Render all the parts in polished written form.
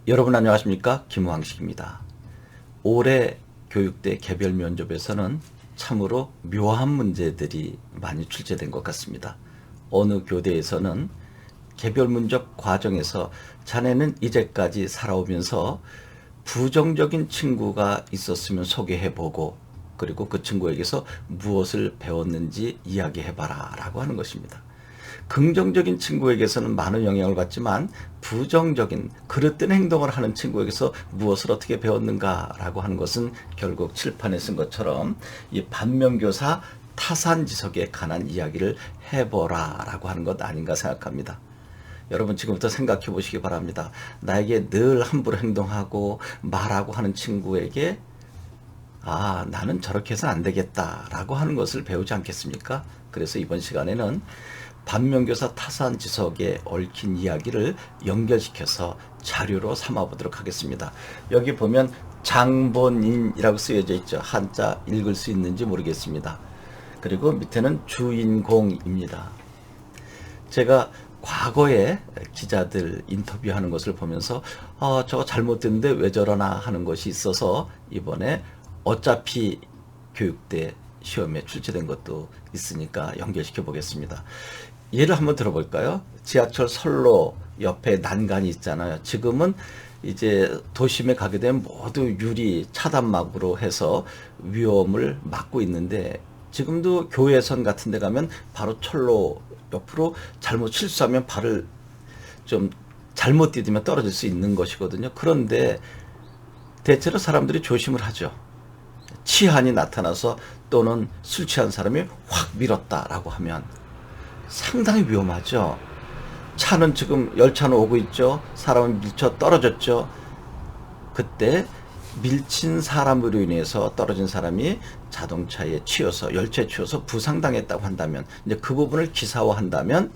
여러분 안녕하십니까? 김황식입니다. 올해 교육대 개별 면접에서는 참으로 묘한 문제들이 많이 출제된 것 같습니다. 어느 교대에서는 개별 면접 과정에서 자네는 이제까지 살아오면서 부정적인 친구가 있었으면 소개해보고 그리고 그 친구에게서 무엇을 배웠는지 이야기해봐라 라고 하는 것입니다. 긍정적인 친구에게서는 많은 영향을 받지만 부정적인 그릇된 행동을 하는 친구에게서 무엇을 어떻게 배웠는가라고 하는 것은 결국 칠판에 쓴 것처럼 이 반면교사 타산지석에 관한 이야기를 해보라 라고 하는 것 아닌가 생각합니다. 여러분 지금부터 생각해 보시기 바랍니다. 나에게 늘 함부로 행동하고 말하고 하는 친구에게 나는 저렇게 해서는 안 되겠다라고 하는 것을 배우지 않겠습니까? 그래서 이번 시간에는 반면교사 타산지석에 얽힌 이야기를 연결시켜서 자료로 삼아보도록 하겠습니다. 여기 보면 장본인이라고 쓰여져 있죠. 한자 읽을 수 있는지 모르겠습니다. 그리고 밑에는 주인공입니다. 제가 과거에 기자들 인터뷰하는 것을 보면서 저거 잘못됐는데 왜 저러나 하는 것이 있어서 이번에 어차피 교육대 시험에 출제된 것도 있으니까 연결시켜 보겠습니다. 예를 한번 들어볼까요? 지하철 선로 옆에 난간이 있잖아요. 지금은 이제 도심에 가게 되면 모두 유리 차단막으로 해서 위험을 막고 있는데 지금도 교외선 같은 데 가면 바로 철로 옆으로 잘못 실수하면 발을 좀 잘못 디디면 떨어질 수 있는 것이거든요. 그런데 대체로 사람들이 조심을 하죠. 치안이 나타나서 또는 술 취한 사람이 확 밀었다라고 하면 상당히 위험하죠. 차는 지금 열차는 오고 있죠. 사람은 밀쳐 떨어졌죠. 그때 밀친 사람으로 인해서 떨어진 사람이 자동차에 치여서 열차에 치여서 부상당했다고 한다면 이제 그 부분을 기사화한다면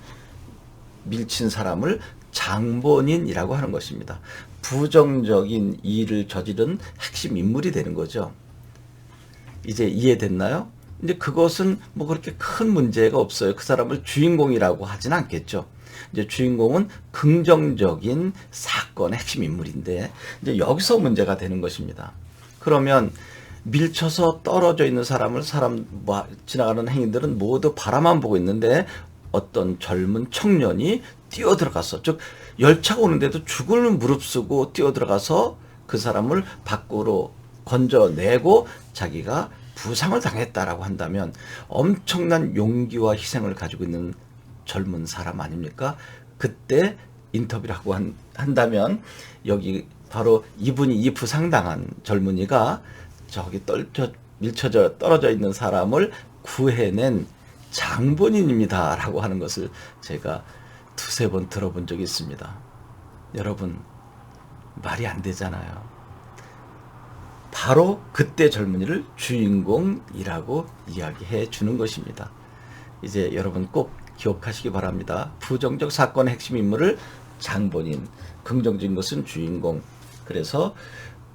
밀친 사람을 장본인이라고 하는 것입니다. 부정적인 일을 저지른 핵심 인물이 되는 거죠. 이제 이해됐나요? 이제 그것은 뭐 그렇게 큰 문제가 없어요. 그 사람을 주인공이라고 하진 않겠죠. 이제 주인공은 긍정적인 사건의 핵심 인물인데 이제 여기서 문제가 되는 것입니다. 그러면 밀쳐서 떨어져 있는 사람을 지나가는 행인들은 모두 바라만 보고 있는데 어떤 젊은 청년이 뛰어들어가서 즉 열차가 오는데도 죽을 무릅쓰고 뛰어들어가서 그 사람을 밖으로 건져내고 자기가 부상을 당했다라고 한다면 엄청난 용기와 희생을 가지고 있는 젊은 사람 아닙니까? 그때 인터뷰를 하고 한다면 여기 바로 이분이 이 부상당한 젊은이가 저기 밀쳐져 떨어져 있는 사람을 구해낸 장본인입니다 라고 하는 것을 제가 두세 번 들어본 적이 있습니다. 여러분 말이 안 되잖아요. 바로 그때 젊은이를 주인공이라고 이야기해 주는 것입니다. 이제 여러분 꼭 기억하시기 바랍니다. 부정적 사건의 핵심 인물을 장본인, 긍정적인 것은 주인공. 그래서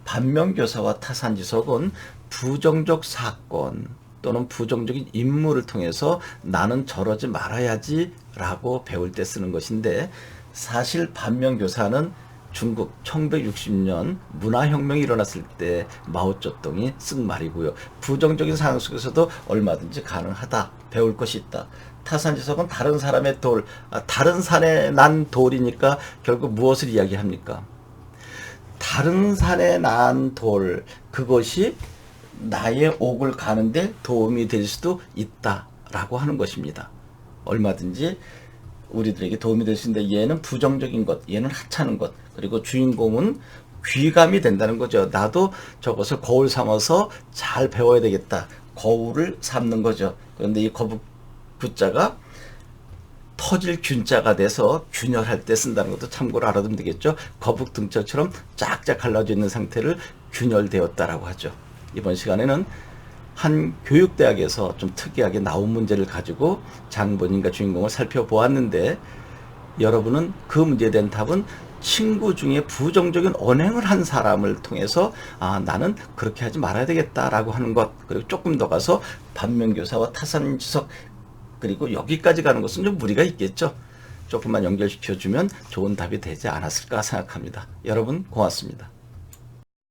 반면교사와 타산지석은 부정적 사건 또는 부정적인 인물을 통해서 나는 저러지 말아야지 라고 배울 때 쓰는 것인데 사실 반면교사는 중국 1960년 문화혁명이 일어났을 때 마오쩌둥이 쓴 말이고요. 부정적인 상황 속에서도 얼마든지 가능하다. 배울 것이 있다. 타산지석은 다른 사람의 돌, 다른 산에 난 돌이니까 결국 무엇을 이야기합니까? 다른 산에 난 돌, 그것이 나의 옥을 가는데 도움이 될 수도 있다라고 하는 것입니다. 얼마든지 우리들에게 도움이 될 수 있는데 얘는 부정적인 것, 얘는 하찮은 것, 그리고 주인공은 귀감이 된다는 거죠. 나도 저것을 거울 삼아서 잘 배워야 되겠다. 거울을 삼는 거죠. 그런데 이 거북 구자가 터질 균자가 돼서 균열할 때 쓴다는 것도 참고로 알아두면 되겠죠. 거북 등짝처럼 쫙쫙 갈라져 있는 상태를 균열되었다라고 하죠. 이번 시간에는 한 교육대학에서 좀 특이하게 나온 문제를 가지고 장본인과 주인공을 살펴보았는데 여러분은 그 문제에 대한 답은 친구 중에 부정적인 언행을 한 사람을 통해서 나는 그렇게 하지 말아야 되겠다라고 하는 것, 그리고 조금 더 가서 반면교사와 타산지석, 그리고 여기까지 가는 것은 좀 무리가 있겠죠. 조금만 연결시켜주면 좋은 답이 되지 않았을까 생각합니다. 여러분 고맙습니다.